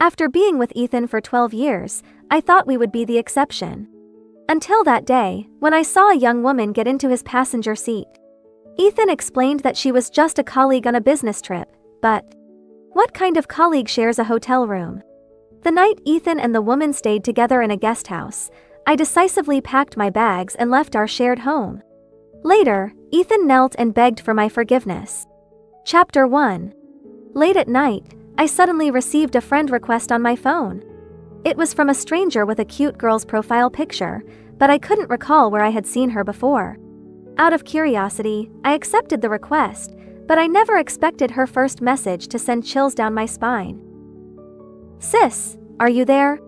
After being with Ethan for 12 years, I thought we would be the exception. Until that day, when I saw a young woman get into his passenger seat. Ethan explained that she was just a colleague on a business trip, but what kind of colleague shares a hotel room? The night Ethan and the woman stayed together in a guest house, I decisively packed my bags and left our shared home. Later, Ethan knelt and begged for my forgiveness. Chapter 1. Late at night, I suddenly received a friend request on my phone. It was from a stranger with a cute girl's profile picture, but I couldn't recall where I had seen her before. Out of curiosity, I accepted the request, but I never expected her first message to send chills down my spine. "Sis, are you there?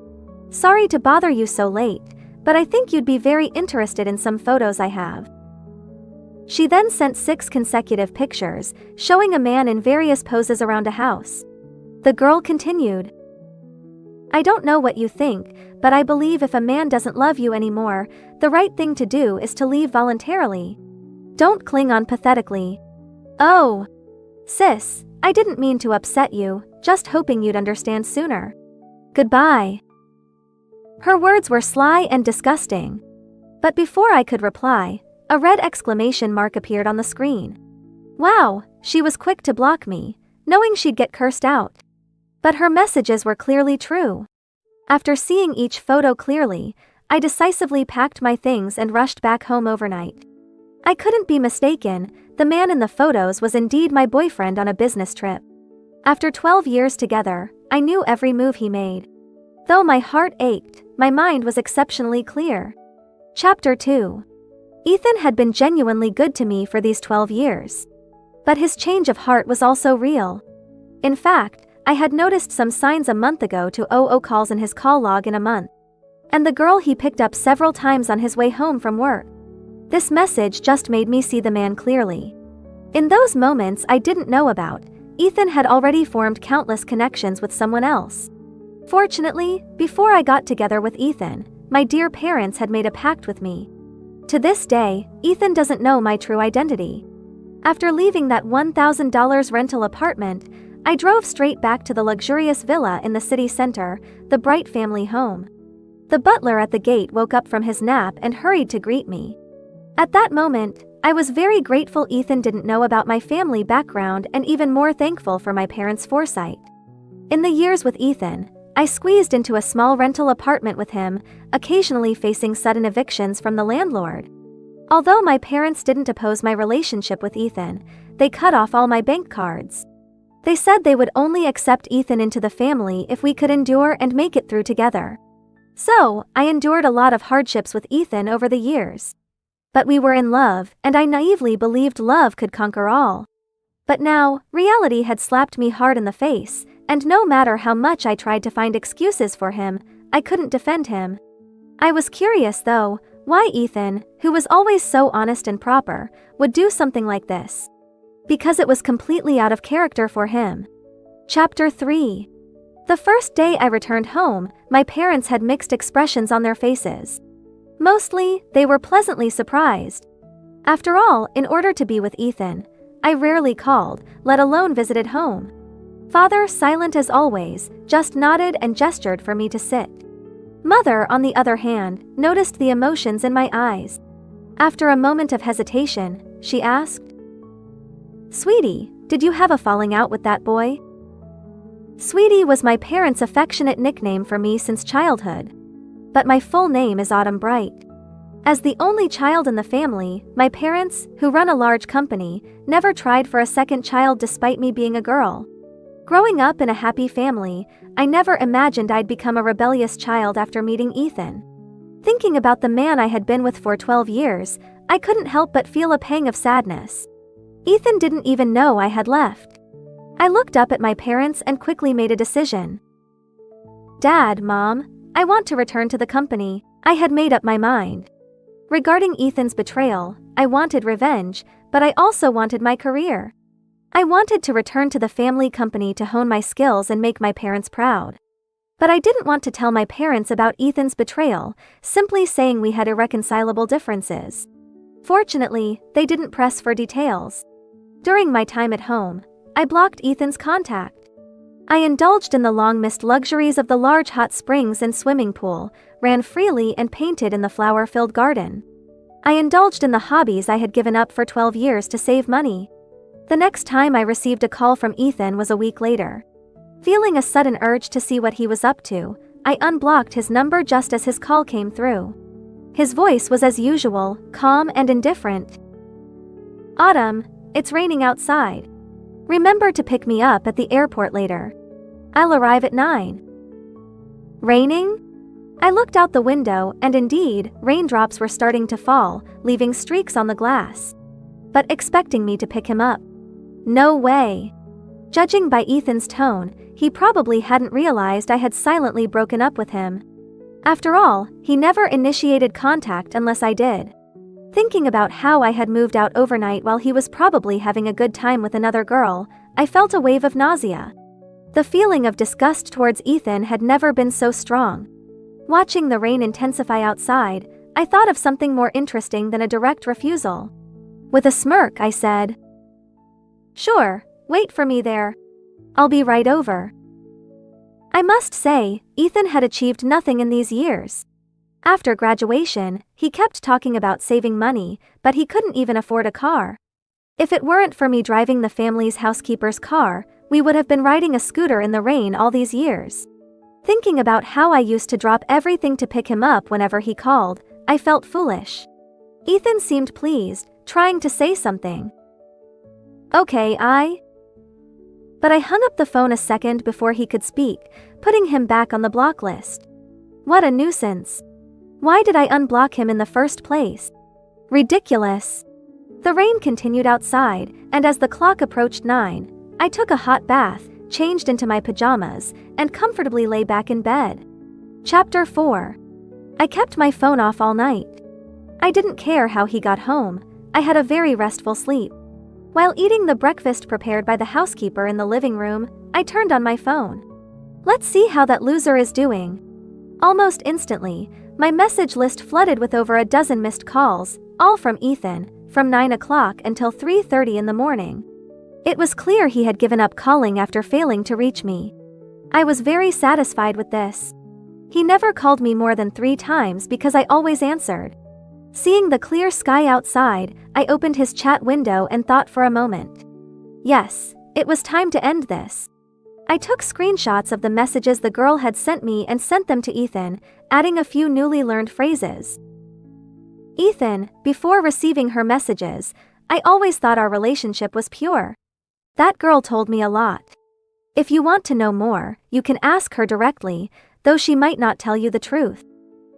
Sorry to bother you so late, but I think you'd be very interested in some photos I have." She then sent 6 consecutive pictures, showing a man in various poses around a house. The girl continued, "I don't know what you think, but I believe if a man doesn't love you anymore, the right thing to do is to leave voluntarily. Don't cling on pathetically. Oh, sis, I didn't mean to upset you, just hoping you'd understand sooner. Goodbye." Her words were sly and disgusting. But before I could reply, a red exclamation mark appeared on the screen. Wow, she was quick to block me, knowing she'd get cursed out. But her messages were clearly true. After seeing each photo clearly, I decisively packed my things and rushed back home overnight. I couldn't be mistaken, the man in the photos was indeed my boyfriend on a business trip. After 12 years together, I knew every move he made. Though my heart ached, my mind was exceptionally clear. Chapter 2. Ethan had been genuinely good to me for these 12 years. But his change of heart was also real. In fact, I had noticed some signs a month ago to 00 calls in his call log in a month. And the girl he picked up several times on his way home from work. This message just made me see the man clearly. In those moments I didn't know about, Ethan had already formed countless connections with someone else. Fortunately, before I got together with Ethan, my dear parents had made a pact with me. To this day, Ethan doesn't know my true identity. After leaving that $1,000 rental apartment, I drove straight back to the luxurious villa in the city center, the Bright family home. The butler at the gate woke up from his nap and hurried to greet me. At that moment, I was very grateful Ethan didn't know about my family background and even more thankful for my parents' foresight. In the years with Ethan, I squeezed into a small rental apartment with him, occasionally facing sudden evictions from the landlord. Although my parents didn't oppose my relationship with Ethan, they cut off all my bank cards. They said they would only accept Ethan into the family if we could endure and make it through together. So, I endured a lot of hardships with Ethan over the years. But we were in love, and I naively believed love could conquer all. But now, reality had slapped me hard in the face, and no matter how much I tried to find excuses for him, I couldn't defend him. I was curious though, why Ethan, who was always so honest and proper, would do something like this. Because it was completely out of character for him. Chapter 3. The first day I returned home, my parents had mixed expressions on their faces. Mostly, they were pleasantly surprised. After all, in order to be with Ethan, I rarely called, let alone visited home. Father, silent as always, just nodded and gestured for me to sit. Mother, on the other hand, noticed the emotions in my eyes. After a moment of hesitation, she asked, "Sweetie, did you have a falling out with that boy?" Sweetie was my parents' affectionate nickname for me since childhood. But my full name is Autumn Bright. As the only child in the family, my parents, who run a large company, never tried for a second child despite me being a girl. Growing up in a happy family, I never imagined I'd become a rebellious child after meeting Ethan. Thinking about the man I had been with for 12 years, I couldn't help but feel a pang of sadness. Ethan didn't even know I had left. I looked up at my parents and quickly made a decision. "Dad, Mom, I want to return to the company." I had made up my mind. Regarding Ethan's betrayal, I wanted revenge, but I also wanted my career. I wanted to return to the family company to hone my skills and make my parents proud. But I didn't want to tell my parents about Ethan's betrayal, simply saying we had irreconcilable differences. Fortunately, they didn't press for details. During my time at home, I blocked Ethan's contact. I indulged in the long-missed luxuries of the large hot springs and swimming pool, ran freely and painted in the flower-filled garden. I indulged in the hobbies I had given up for 12 years to save money. The next time I received a call from Ethan was a week later. Feeling a sudden urge to see what he was up to, I unblocked his number just as his call came through. His voice was as usual, calm and indifferent. "Autumn, it's raining outside. Remember to pick me up at the airport later. I'll arrive at 9. Raining? I looked out the window and indeed, raindrops were starting to fall, leaving streaks on the glass. But expecting me to pick him up. No way. Judging by Ethan's tone, he probably hadn't realized I had silently broken up with him. After all, he never initiated contact unless I did. Thinking about how I had moved out overnight while he was probably having a good time with another girl, I felt a wave of nausea. The feeling of disgust towards Ethan had never been so strong. Watching the rain intensify outside, I thought of something more interesting than a direct refusal. With a smirk, I said, "Sure, wait for me there. I'll be right over." I must say, Ethan had achieved nothing in these years. After graduation, he kept talking about saving money, but he couldn't even afford a car. If it weren't for me driving the family's housekeeper's car, we would have been riding a scooter in the rain all these years. Thinking about how I used to drop everything to pick him up whenever he called, I felt foolish. Ethan seemed pleased, trying to say something. "Okay, But I hung up the phone a second before he could speak, putting him back on the block list. What a nuisance. Why did I unblock him in the first place? Ridiculous. The rain continued outside, and as the clock approached 9, I took a hot bath, changed into my pajamas, and comfortably lay back in bed. Chapter 4. I kept my phone off all night. I didn't care how he got home. I had a very restful sleep. While eating the breakfast prepared by the housekeeper in the living room, I turned on my phone. Let's see how that loser is doing. Almost instantly, my message list flooded with over a dozen missed calls, all from Ethan, from 9 o'clock until 3:30 in the morning. It was clear he had given up calling after failing to reach me. I was very satisfied with this. He never called me more than 3 times because I always answered. Seeing the clear sky outside, I opened his chat window and thought for a moment. Yes, it was time to end this. I took screenshots of the messages the girl had sent me and sent them to Ethan, adding a few newly learned phrases. "Ethan, before receiving her messages, I always thought our relationship was pure. That girl told me a lot. If you want to know more, you can ask her directly, though she might not tell you the truth.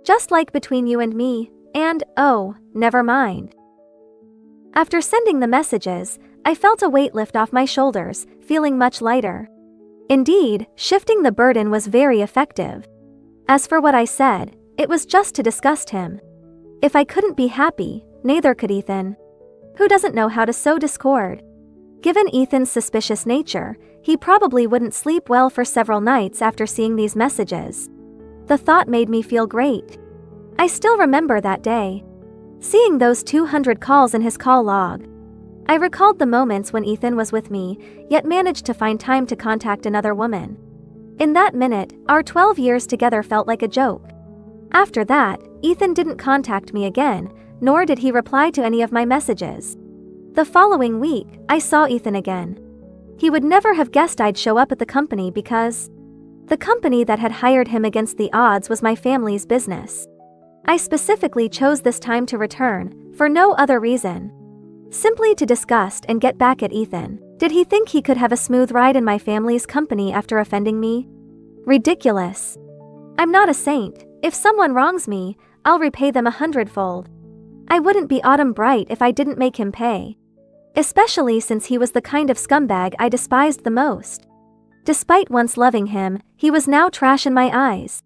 Just like between you and me, and, oh, never mind." After sending the messages, I felt a weight lift off my shoulders, feeling much lighter. Indeed, shifting the burden was very effective. As for what I said, it was just to disgust him. If I couldn't be happy, neither could Ethan. Who doesn't know how to sow discord? Given Ethan's suspicious nature, he probably wouldn't sleep well for several nights after seeing these messages. The thought made me feel great. I still remember that day. Seeing those 200 calls in his call log. I recalled the moments when Ethan was with me, yet managed to find time to contact another woman. In that minute, our 12 years together felt like a joke. After that, Ethan didn't contact me again, nor did he reply to any of my messages. The following week, I saw Ethan again. He would never have guessed I'd show up at the company because the company that had hired him against the odds was my family's business. I specifically chose this time to return, for no other reason. Simply to disgust and get back at Ethan. Did he think he could have a smooth ride in my family's company after offending me? Ridiculous. I'm not a saint. If someone wrongs me, I'll repay them 100-fold. I wouldn't be Autumn Bright if I didn't make him pay. Especially since he was the kind of scumbag I despised the most. Despite once loving him, he was now trash in my eyes.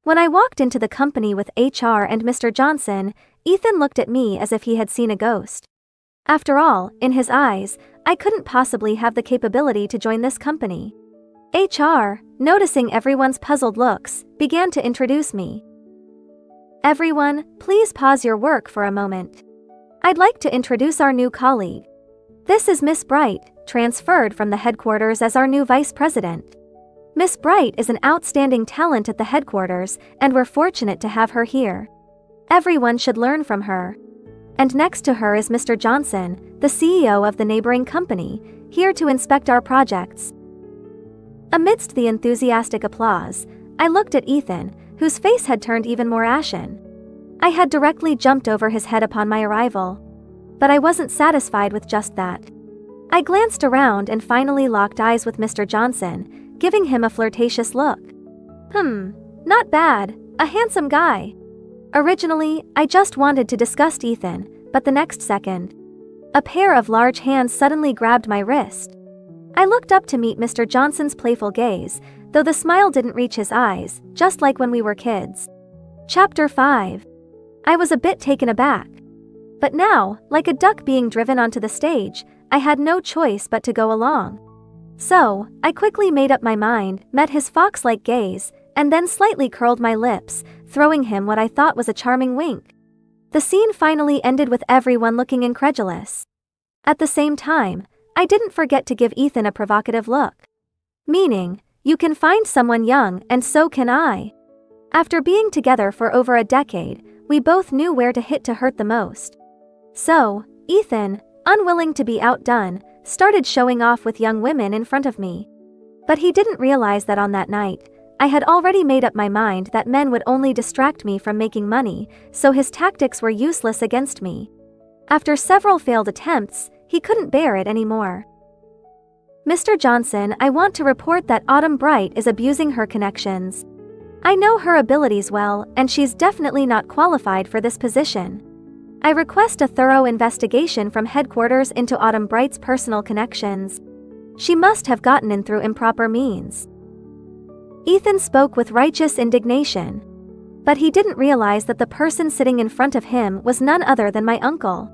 When I walked into the company with HR and Mr. Johnson, Ethan looked at me as if he had seen a ghost. After all, in his eyes, I couldn't possibly have the capability to join this company. HR, noticing everyone's puzzled looks, began to introduce me. "Everyone, please pause your work for a moment. I'd like to introduce our new colleague. This is Miss Bright, transferred from the headquarters as our new vice president. Miss Bright is an outstanding talent at the headquarters, and we're fortunate to have her here. Everyone should learn from her. And next to her is Mr. Johnson, the CEO of the neighboring company, here to inspect our projects." Amidst the enthusiastic applause, I looked at Ethan, whose face had turned even more ashen. I had directly jumped over his head upon my arrival. But I wasn't satisfied with just that. I glanced around and finally locked eyes with Mr. Johnson, giving him a flirtatious look. Not bad, a handsome guy. Originally, I just wanted to disgust Ethan, but the next second, a pair of large hands suddenly grabbed my wrist. I looked up to meet Mr. Johnson's playful gaze, though the smile didn't reach his eyes, just like when we were kids. Chapter 5. I was a bit taken aback. But now, like a duck being driven onto the stage, I had no choice but to go along. So, I quickly made up my mind, met his fox-like gaze, and then slightly curled my lips, throwing him what I thought was a charming wink. The scene finally ended with everyone looking incredulous. At the same time, I didn't forget to give Ethan a provocative look. Meaning, you can find someone young and so can I. After being together for over a decade, we both knew where to hit to hurt the most. So, Ethan, unwilling to be outdone, started showing off with young women in front of me. But he didn't realize that on that night, I had already made up my mind that men would only distract me from making money, so his tactics were useless against me. After several failed attempts, he couldn't bear it anymore. "Mr. Johnson, I want to report that Autumn Bright is abusing her connections. I know her abilities well, and she's definitely not qualified for this position. I request a thorough investigation from headquarters into Autumn Bright's personal connections. She must have gotten in through improper means." Ethan spoke with righteous indignation. But he didn't realize that the person sitting in front of him was none other than my uncle.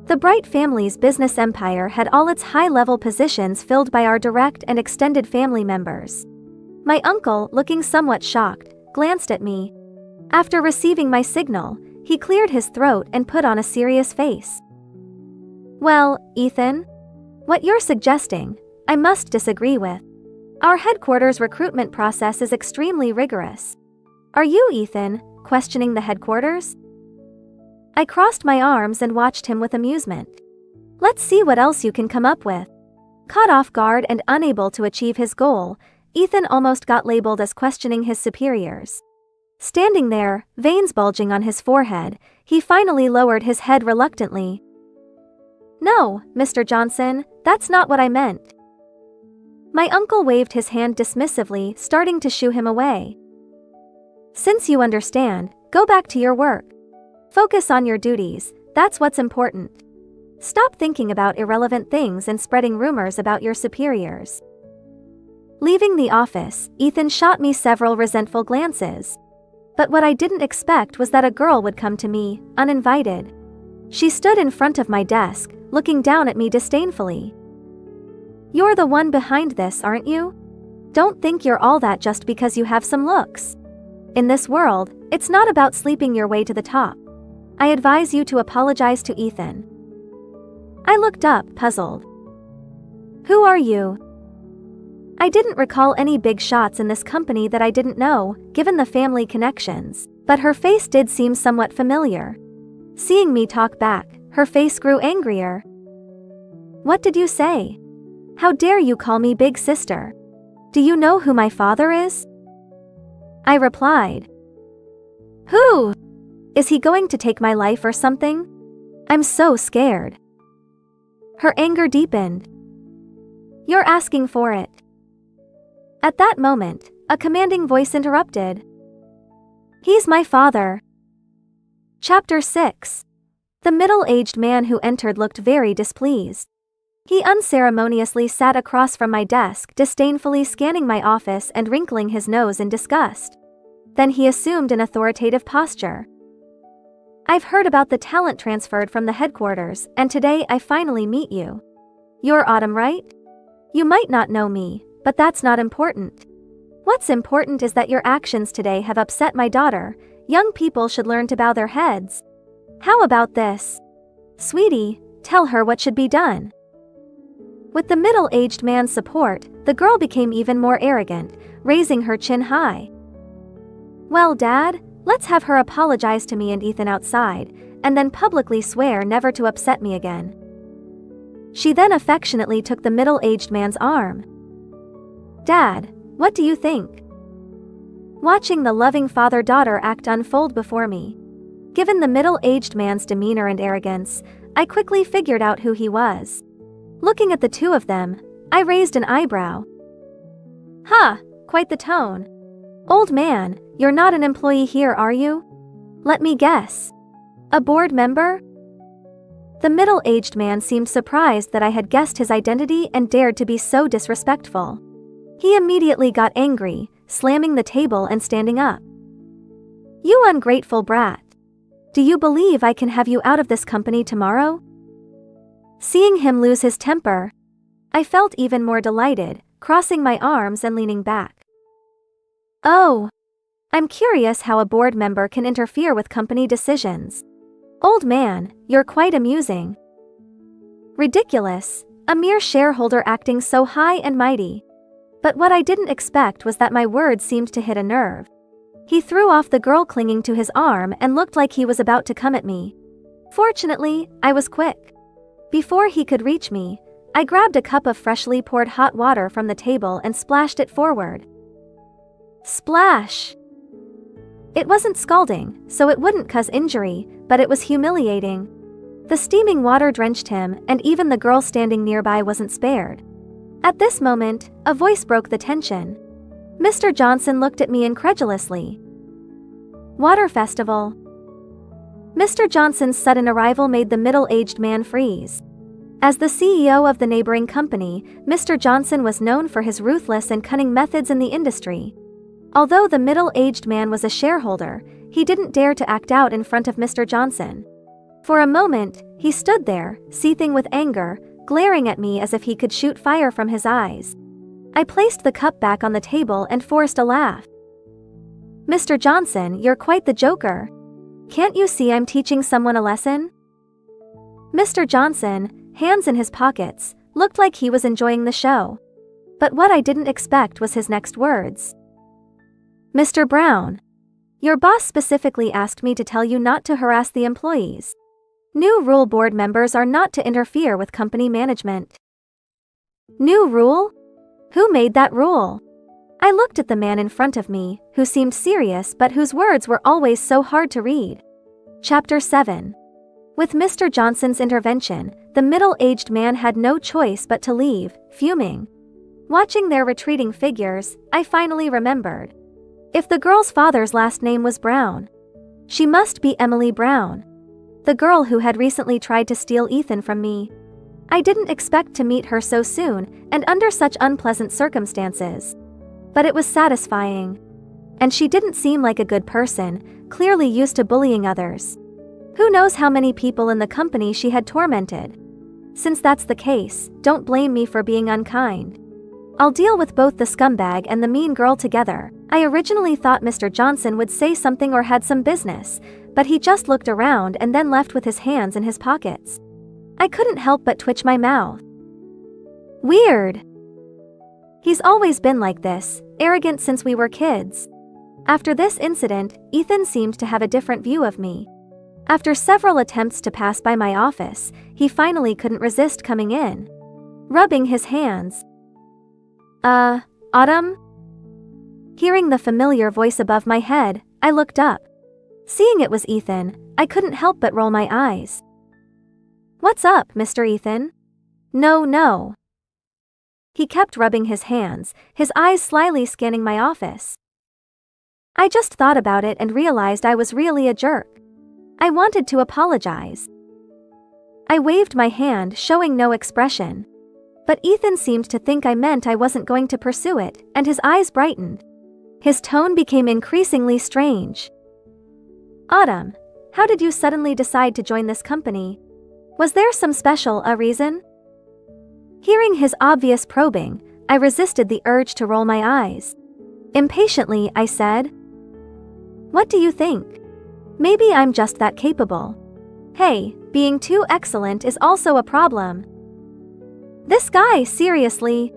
The Bright family's business empire had all its high-level positions filled by our direct and extended family members. My uncle, looking somewhat shocked, glanced at me. After receiving my signal, he cleared his throat and put on a serious face. "Well, Ethan, what you're suggesting, I must disagree with. Our headquarters recruitment process is extremely rigorous." "Are you, Ethan, questioning the headquarters?" I crossed my arms and watched him with amusement. Let's see what else you can come up with. Caught off guard and unable to achieve his goal, Ethan almost got labeled as questioning his superiors. Standing there, veins bulging on his forehead, he finally lowered his head reluctantly. "No, Mr. Johnson, that's not what I meant." My uncle waved his hand dismissively, starting to shoo him away. "Since you understand, go back to your work. Focus on your duties, that's what's important. Stop thinking about irrelevant things and spreading rumors about your superiors." Leaving the office, Ethan shot me several resentful glances. But what I didn't expect was that a girl would come to me, uninvited. She stood in front of my desk, looking down at me disdainfully. "You're the one behind this, aren't you? Don't think you're all that just because you have some looks. In this world, it's not about sleeping your way to the top. I advise you to apologize to Ethan." I looked up, puzzled. "Who are you?" I didn't recall any big shots in this company that I didn't know, given the family connections, but her face did seem somewhat familiar. Seeing me talk back, her face grew angrier. "What did you say? How dare you call me big sister? Do you know who my father is?" I replied. "Who? Is he going to take my life or something? I'm so scared." Her anger deepened. "You're asking for it." At that moment, a commanding voice interrupted. "He's my father." Chapter 6. The middle-aged man who entered looked very displeased. He unceremoniously sat across from my desk, disdainfully scanning my office and wrinkling his nose in disgust. Then he assumed an authoritative posture. "I've heard about the talent transferred from the headquarters, and today I finally meet you. You're Autumn, right? You might not know me, but that's not important. What's important is that your actions today have upset my daughter. Young people should learn to bow their heads. How about this? Sweetie, tell her what should be done." With the middle-aged man's support, the girl became even more arrogant, raising her chin high. "Well, Dad, let's have her apologize to me and Ethan outside, and then publicly swear never to upset me again." She then affectionately took the middle-aged man's arm. "Dad, what do you think?" Watching the loving father-daughter act unfold before me. Given the middle-aged man's demeanor and arrogance, I quickly figured out who he was. Looking at the two of them, I raised an eyebrow. "Huh, quite the tone. Old man, you're not an employee here, are you? Let me guess. A board member?" The middle-aged man seemed surprised that I had guessed his identity and dared to be so disrespectful. He immediately got angry, slamming the table and standing up. "You ungrateful brat. Do you believe I can have you out of this company tomorrow?" Seeing him lose his temper, I felt even more delighted, crossing my arms and leaning back. "Oh, I'm curious how a board member can interfere with company decisions. Old man, you're quite amusing." Ridiculous, a mere shareholder acting so high and mighty. But what I didn't expect was that my words seemed to hit a nerve. He threw off the girl clinging to his arm and looked like he was about to come at me. Fortunately, I was quick. Before he could reach me, I grabbed a cup of freshly poured hot water from the table and splashed it forward. Splash! It wasn't scalding, so it wouldn't cause injury, but it was humiliating. The steaming water drenched him, and even the girl standing nearby wasn't spared. At this moment, a voice broke the tension. Mr. Johnson looked at me incredulously. "Water festival." Mr. Johnson's sudden arrival made the middle-aged man freeze. As the CEO of the neighboring company, Mr. Johnson was known for his ruthless and cunning methods in the industry. Although the middle-aged man was a shareholder, he didn't dare to act out in front of Mr. Johnson. For a moment, he stood there, seething with anger, glaring at me as if he could shoot fire from his eyes. I placed the cup back on the table and forced a laugh. "Mr. Johnson, you're quite the joker. Can't you see I'm teaching someone a lesson?" Mr. Johnson, hands in his pockets, looked like he was enjoying the show. But what I didn't expect was his next words. "Mr. Brown, your boss specifically asked me to tell you not to harass the employees. New rule: board members are not to interfere with company management." New rule? Who made that rule? I looked at the man in front of me, who seemed serious but whose words were always so hard to read. Chapter 7. With Mr. Johnson's intervention, the middle-aged man had no choice but to leave, fuming. Watching their retreating figures, I finally remembered. If the girl's father's last name was Brown, she must be Emily Brown, the girl who had recently tried to steal Ethan from me. I didn't expect to meet her so soon and under such unpleasant circumstances. But it was satisfying. And she didn't seem like a good person, clearly used to bullying others. Who knows how many people in the company she had tormented? Since that's the case, don't blame me for being unkind. I'll deal with both the scumbag and the mean girl together. I originally thought Mr. Johnson would say something or had some business, but he just looked around and then left with his hands in his pockets. I couldn't help but twitch my mouth. Weird. He's always been like this, arrogant since we were kids. After this incident, Ethan seemed to have a different view of me. After several attempts to pass by my office, he finally couldn't resist coming in. Rubbing his hands. Autumn? Hearing the familiar voice above my head, I looked up. Seeing it was Ethan, I couldn't help but roll my eyes. "What's up, Mr. Ethan?" No. He kept rubbing his hands, his eyes slyly scanning my office. I just thought about it and realized I was really a jerk. I wanted to apologize. I waved my hand, showing no expression. But Ethan seemed to think I meant I wasn't going to pursue it, and his eyes brightened. His tone became increasingly strange. "Autumn, how did you suddenly decide to join this company? Was there some special reason?" Hearing his obvious probing, I resisted the urge to roll my eyes. Impatiently, I said, "What do you think? Maybe I'm just that capable. Hey, being too excellent is also a problem." This guy, seriously?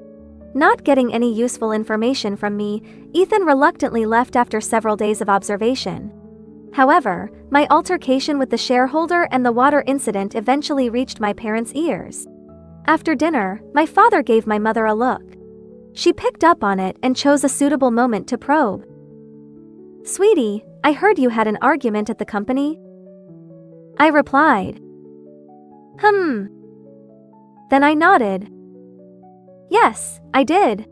Not getting any useful information from me, Ethan reluctantly left after several days of observation. However, my altercation with the shareholder and the water incident eventually reached my parents' ears. After dinner, my father gave my mother a look. She picked up on it and chose a suitable moment to probe. "Sweetie, I heard you had an argument at the company?" I replied. Then I nodded. "Yes, I did.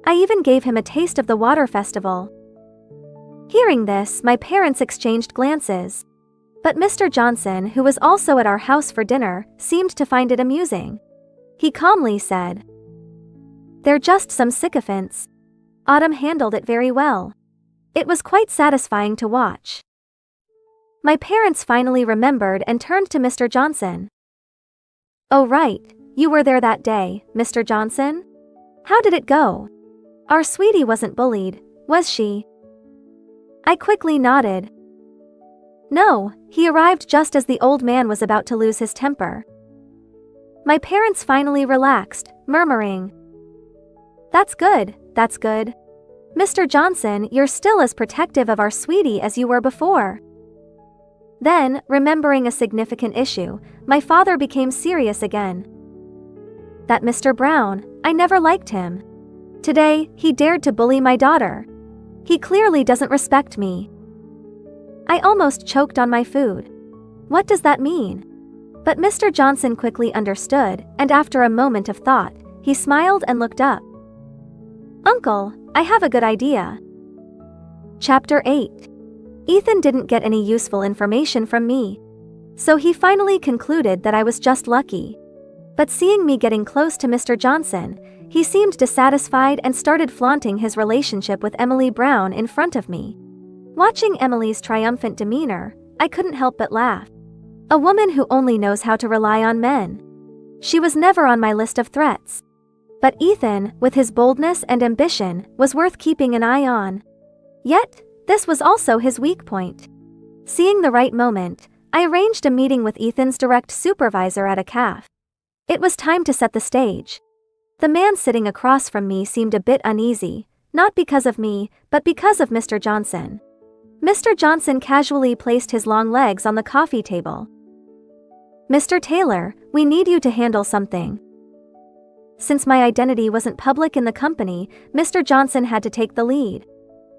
I even gave him a taste of the water festival." Hearing this, my parents exchanged glances. But Mr. Johnson, who was also at our house for dinner, seemed to find it amusing. He calmly said, "They're just some sycophants. Autumn handled it very well. It was quite satisfying to watch." My parents finally remembered and turned to Mr. Johnson. "Oh right, you were there that day, Mr. Johnson? How did it go? Our sweetie wasn't bullied, was she?" I quickly nodded. "No, he arrived just as the old man was about to lose his temper." My parents finally relaxed, murmuring, That's good. Mr. Johnson, you're still as protective of our sweetie as you were before." Then, remembering a significant issue, my father became serious again. "That Mr. Brown, I never liked him. Today, he dared to bully my daughter. He clearly doesn't respect me." I almost choked on my food. What does that mean? But Mr. Johnson quickly understood, and after a moment of thought, he smiled and looked up. "Uncle, I have a good idea." Chapter 8. Ethan didn't get any useful information from me. So he finally concluded that I was just lucky. But seeing me getting close to Mr. Johnson, he seemed dissatisfied and started flaunting his relationship with Emily Brown in front of me. Watching Emily's triumphant demeanor, I couldn't help but laugh. A woman who only knows how to rely on men. She was never on my list of threats. But Ethan, with his boldness and ambition, was worth keeping an eye on. Yet, this was also his weak point. Seeing the right moment, I arranged a meeting with Ethan's direct supervisor at a cafe. It was time to set the stage. The man sitting across from me seemed a bit uneasy, not because of me, but because of Mr. Johnson. Mr. Johnson casually placed his long legs on the coffee table. "Mr. Taylor, we need you to handle something." Since my identity wasn't public in the company, Mr. Johnson had to take the lead.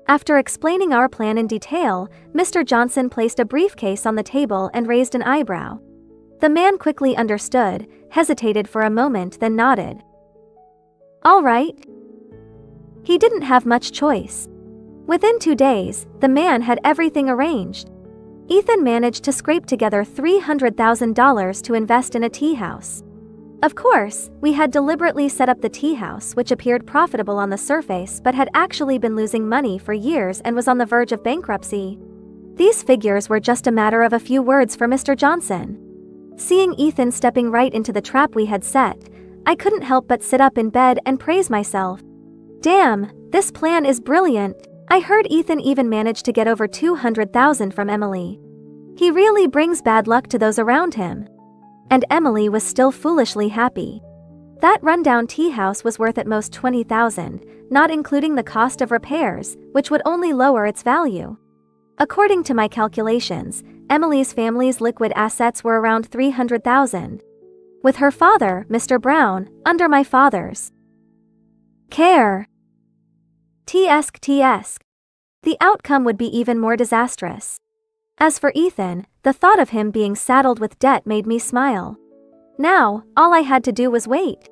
After explaining our plan in detail, Mr. Johnson placed a briefcase on the table and raised an eyebrow. The man quickly understood, hesitated for a moment, then nodded. "All right." He didn't have much choice. Within 2 days, the man had everything arranged. Ethan managed to scrape together $300,000 to invest in a tea house. Of course, we had deliberately set up the tea house, which appeared profitable on the surface but had actually been losing money for years and was on the verge of bankruptcy. These figures were just a matter of a few words for Mr. Johnson. Seeing Ethan stepping right into the trap we had set, I couldn't help but sit up in bed and praise myself. "Damn, this plan is brilliant." I heard Ethan even managed to get over $200,000 from Emily. He really brings bad luck to those around him. And Emily was still foolishly happy. That rundown tea house was worth at most $20,000, not including the cost of repairs, which would only lower its value. According to my calculations, Emily's family's liquid assets were around $300,000. With her father, Mr. Brown, under my father's care. TSK. The outcome would be even more disastrous. As for Ethan, the thought of him being saddled with debt made me smile. Now, all I had to do was wait.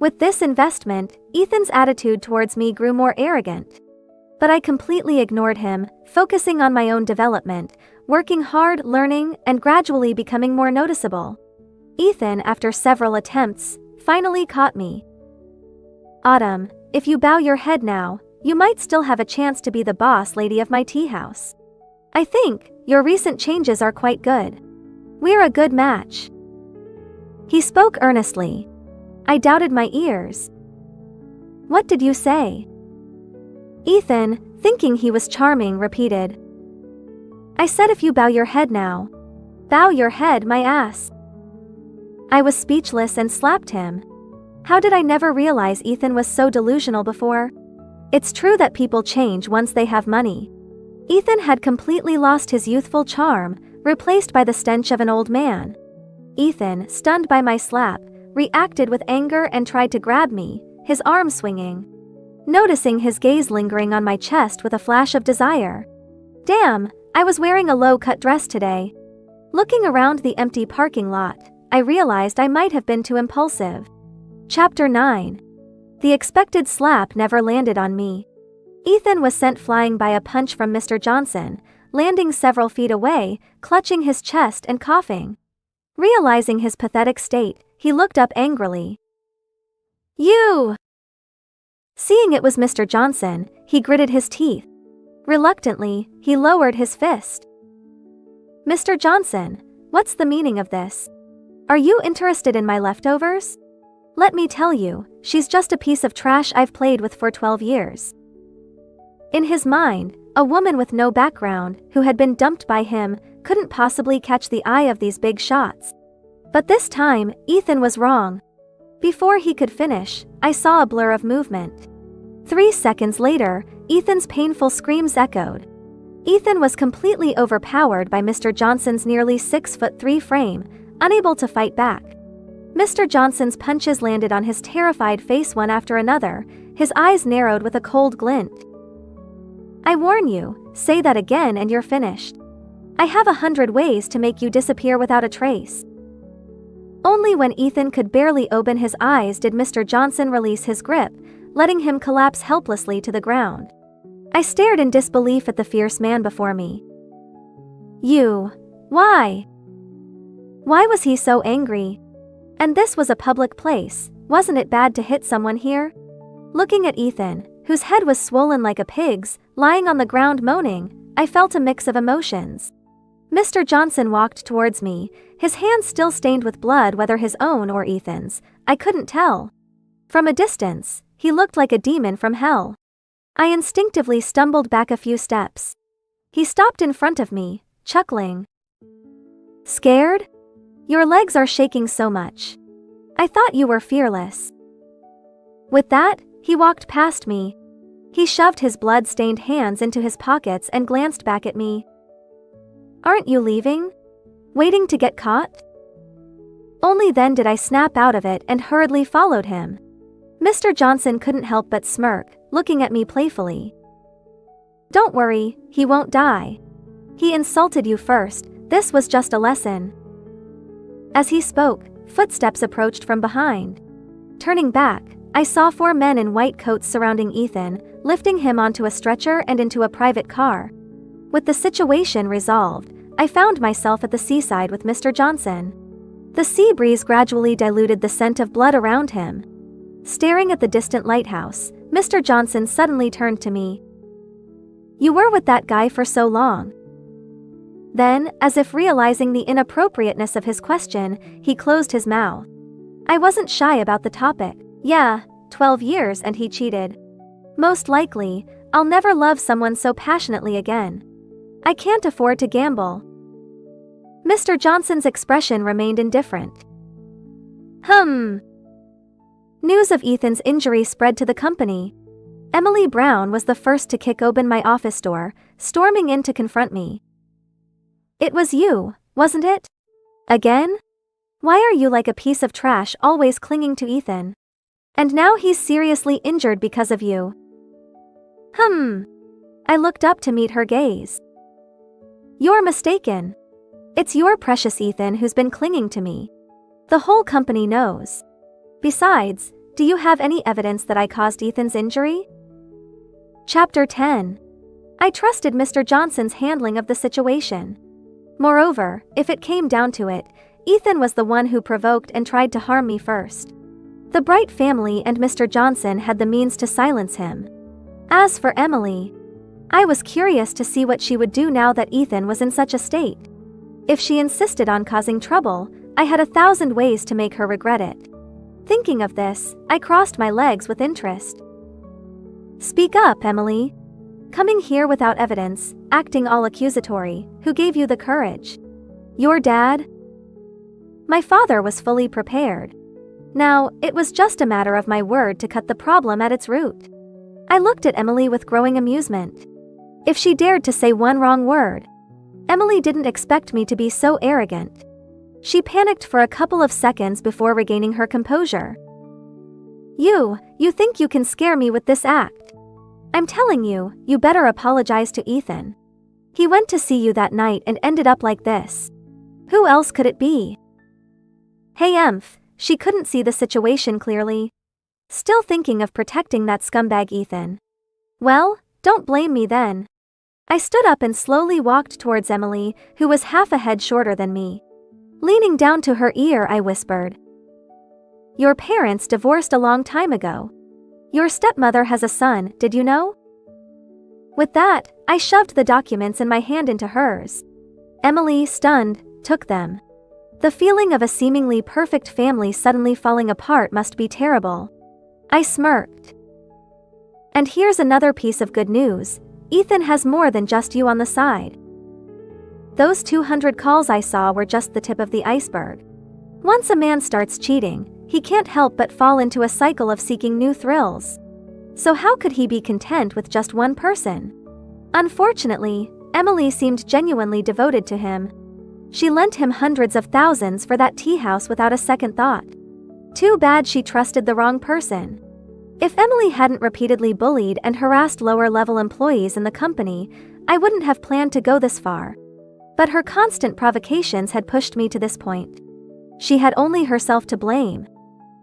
With this investment, Ethan's attitude towards me grew more arrogant. But I completely ignored him, focusing on my own development, working hard, learning, and gradually becoming more noticeable. Ethan, after several attempts, finally caught me. "Autumn, if you bow your head now, you might still have a chance to be the boss lady of my tea house. I think your recent changes are quite good. We're a good match." He spoke earnestly. I doubted my ears. "What did you say?" Ethan, thinking he was charming, repeated. "I said if you bow your head now." "Bow your head, my ass." I was speechless and slapped him. How did I never realize Ethan was so delusional before? It's true that people change once they have money. Ethan had completely lost his youthful charm, replaced by the stench of an old man. Ethan, stunned by my slap, reacted with anger and tried to grab me, his arm swinging. Noticing his gaze lingering on my chest with a flash of desire. Damn, I was wearing a low-cut dress today. Looking around the empty parking lot, I realized I might have been too impulsive. Chapter 9. The expected slap never landed on me. Ethan was sent flying by a punch from Mr. Johnson, landing several feet away, clutching his chest and coughing. Realizing his pathetic state, he looked up angrily. You! Seeing it was Mr. Johnson, he gritted his teeth. Reluctantly, he lowered his fist. Mr. Johnson, what's the meaning of this? Are you interested in my leftovers? Let me tell you, she's just a piece of trash I've played with for 12 years. In his mind, a woman with no background, who had been dumped by him, couldn't possibly catch the eye of these big shots. But this time, Ethan was wrong. Before he could finish, I saw a blur of movement. 3 seconds later, Ethan's painful screams echoed. Ethan was completely overpowered by Mr. Johnson's nearly 6'3" frame, unable to fight back. Mr. Johnson's punches landed on his terrified face one after another, his eyes narrowed with a cold glint. I warn you, say that again and you're finished. I have 100 ways to make you disappear without a trace. Only when Ethan could barely open his eyes did Mr. Johnson release his grip, letting him collapse helplessly to the ground. I stared in disbelief at the fierce man before me. Why? Why was he so angry? And this was a public place, wasn't it bad to hit someone here? Looking at Ethan, whose head was swollen like a pig's, lying on the ground moaning, I felt a mix of emotions. Mr. Johnson walked towards me, his hands still stained with blood, whether his own or Ethan's, I couldn't tell. From a distance, he looked like a demon from hell. I instinctively stumbled back a few steps. He stopped in front of me, chuckling. Scared? Your legs are shaking so much. I thought you were fearless. With that, he walked past me. He shoved his blood-stained hands into his pockets and glanced back at me. Aren't you leaving? Waiting to get caught? Only then did I snap out of it and hurriedly followed him. Mr. Johnson couldn't help but smirk, looking at me playfully. Don't worry, he won't die. He insulted you first, this was just a lesson. As he spoke, footsteps approached from behind. Turning back, I saw 4 men in white coats surrounding Ethan, lifting him onto a stretcher and into a private car. With the situation resolved, I found myself at the seaside with Mr. Johnson. The sea breeze gradually diluted the scent of blood around him. Staring at the distant lighthouse, Mr. Johnson suddenly turned to me. You were with that guy for so long. Then, as if realizing the inappropriateness of his question, he closed his mouth. I wasn't shy about the topic. Yeah, 12 years and he cheated. Most likely, I'll never love someone so passionately again. I can't afford to gamble. Mr. Johnson's expression remained indifferent. News of Ethan's injury spread to the company. Emily Brown was the first to kick open my office door, storming in to confront me. It was you, wasn't it? Again? Why are you like a piece of trash always clinging to Ethan? And now he's seriously injured because of you. I looked up to meet her gaze. You're mistaken. It's your precious Ethan who's been clinging to me. The whole company knows. Besides, do you have any evidence that I caused Ethan's injury? Chapter 10. I trusted Mr. Johnson's handling of the situation. Moreover, if it came down to it, Ethan was the one who provoked and tried to harm me first. The Bright family and Mr. Johnson had the means to silence him. As for Emily, I was curious to see what she would do now that Ethan was in such a state. If she insisted on causing trouble, I had 1,000 ways to make her regret it. Thinking of this, I crossed my legs with interest. Speak up, Emily. Coming here without evidence, acting all accusatory, who gave you the courage? Your dad? My father was fully prepared. Now, it was just a matter of my word to cut the problem at its root. I looked at Emily with growing amusement. If she dared to say one wrong word, Emily didn't expect me to be so arrogant. She panicked for a couple of seconds before regaining her composure. You think you can scare me with this act? I'm telling you, you better apologize to Ethan. He went to see you that night and ended up like this. Who else could it be? Hey she couldn't see the situation clearly. Still thinking of protecting that scumbag Ethan. Well, don't blame me then. I stood up and slowly walked towards Emily, who was half a head shorter than me. Leaning down to her ear, I whispered. Your parents divorced a long time ago. Your stepmother has a son, did you know? With that, I shoved the documents in my hand into hers. Emily, stunned, took them. The feeling of a seemingly perfect family suddenly falling apart must be terrible. I smirked. And here's another piece of good news. Ethan has more than just you on the side. Those 200 calls I saw were just the tip of the iceberg. Once a man starts cheating, he can't help but fall into a cycle of seeking new thrills. So how could he be content with just one person? Unfortunately, Emily seemed genuinely devoted to him. She lent him hundreds of thousands for that tea house without a second thought. Too bad she trusted the wrong person. If Emily hadn't repeatedly bullied and harassed lower-level employees in the company, I wouldn't have planned to go this far. But her constant provocations had pushed me to this point. She had only herself to blame.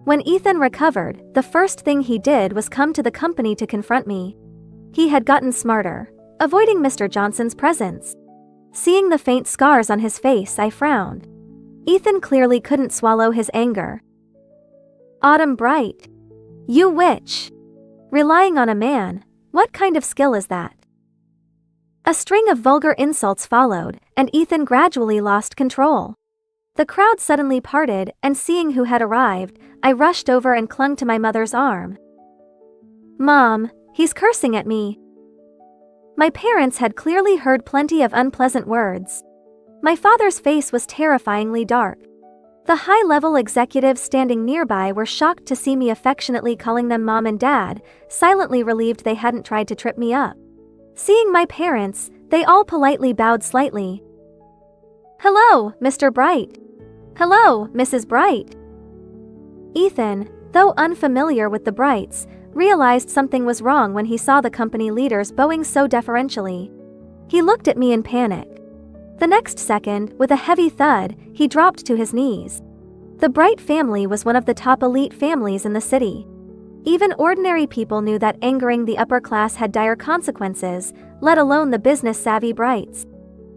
When Ethan recovered, the first thing he did was come to the company to confront me. He had gotten smarter, avoiding Mr. Johnson's presence. Seeing the faint scars on his face, I frowned. Ethan clearly couldn't swallow his anger. Autumn Bright. You witch. Relying on a man, what kind of skill is that? A string of vulgar insults followed, and Ethan gradually lost control. The crowd suddenly parted, and seeing who had arrived, I rushed over and clung to my mother's arm. Mom, he's cursing at me. My parents had clearly heard plenty of unpleasant words. My father's face was terrifyingly dark. The high-level executives standing nearby were shocked to see me affectionately calling them Mom and Dad, silently relieved they hadn't tried to trip me up. Seeing my parents, they all politely bowed slightly. Hello, Mr. Bright. Hello, Mrs. Bright. Ethan, though unfamiliar with the Brights, realized something was wrong when he saw the company leaders bowing so deferentially. He looked at me in panic. The next second, with a heavy thud, he dropped to his knees. The Bright family was one of the top elite families in the city. Even ordinary people knew that angering the upper class had dire consequences, let alone the business-savvy Brights.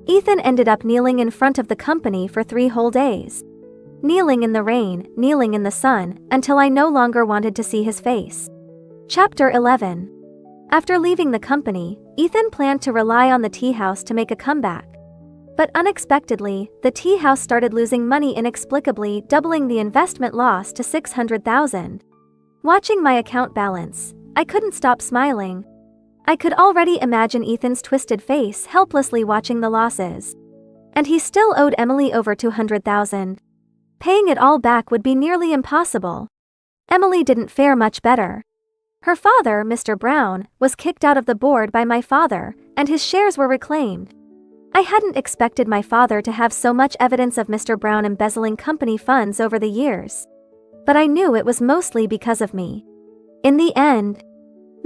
Ethan ended up kneeling in front of the company for 3 whole days. Kneeling in the rain, kneeling in the sun, until I no longer wanted to see his face. Chapter 11. After leaving the company, Ethan planned to rely on the tea house to make a comeback. But unexpectedly, the tea house started losing money inexplicably, doubling the investment loss to $600,000. Watching my account balance, I couldn't stop smiling. I could already imagine Ethan's twisted face helplessly watching the losses. And he still owed Emily over $200,000. Paying it all back would be nearly impossible. Emily didn't fare much better. Her father, Mr. Brown, was kicked out of the board by my father, and his shares were reclaimed. I hadn't expected my father to have so much evidence of Mr. Brown embezzling company funds over the years. But I knew it was mostly because of me. In the end,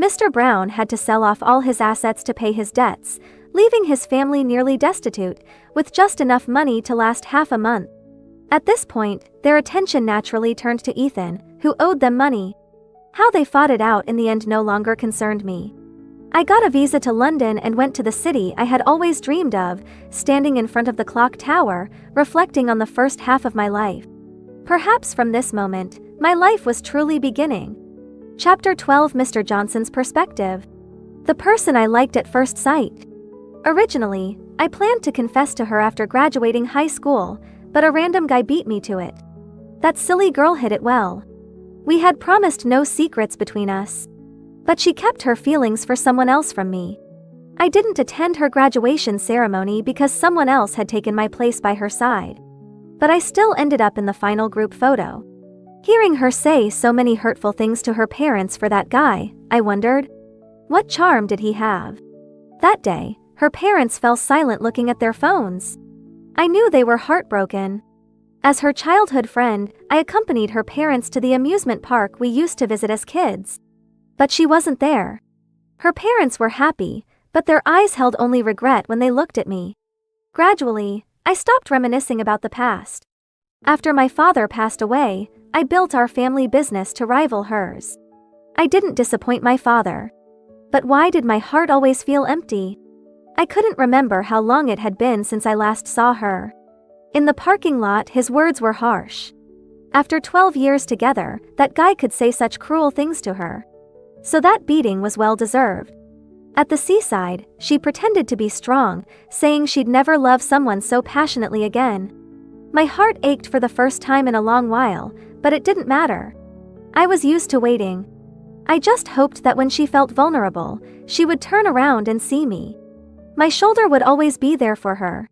Mr. Brown had to sell off all his assets to pay his debts, leaving his family nearly destitute, with just enough money to last half a month. At this point, their attention naturally turned to Ethan, who owed them money. How they fought it out in the end no longer concerned me. I got a visa to London and went to the city I had always dreamed of, standing in front of the clock tower, reflecting on the first half of my life. Perhaps from this moment, my life was truly beginning. Chapter 12. Mr. Johnson's perspective. The person I liked at first sight. Originally, I planned to confess to her after graduating high school, but a random guy beat me to it. That silly girl hid it well. We had promised no secrets between us. But she kept her feelings for someone else from me. I didn't attend her graduation ceremony because someone else had taken my place by her side. But I still ended up in the final group photo. Hearing her say so many hurtful things to her parents for that guy, I wondered, what charm did he have? That day, her parents fell silent looking at their phones. I knew they were heartbroken. As her childhood friend, I accompanied her parents to the amusement park we used to visit as kids. But she wasn't there. Her parents were happy, but their eyes held only regret when they looked at me. Gradually, I stopped reminiscing about the past. After my father passed away, I built our family business to rival hers. I didn't disappoint my father. But why did my heart always feel empty? I couldn't remember how long it had been since I last saw her. In the parking lot, his words were harsh. After 12 years together, that guy could say such cruel things to her. So that beating was well deserved. At the seaside, she pretended to be strong, saying she'd never love someone so passionately again. My heart ached for the first time in a long while, but it didn't matter. I was used to waiting. I just hoped that when she felt vulnerable, she would turn around and see me. My shoulder would always be there for her.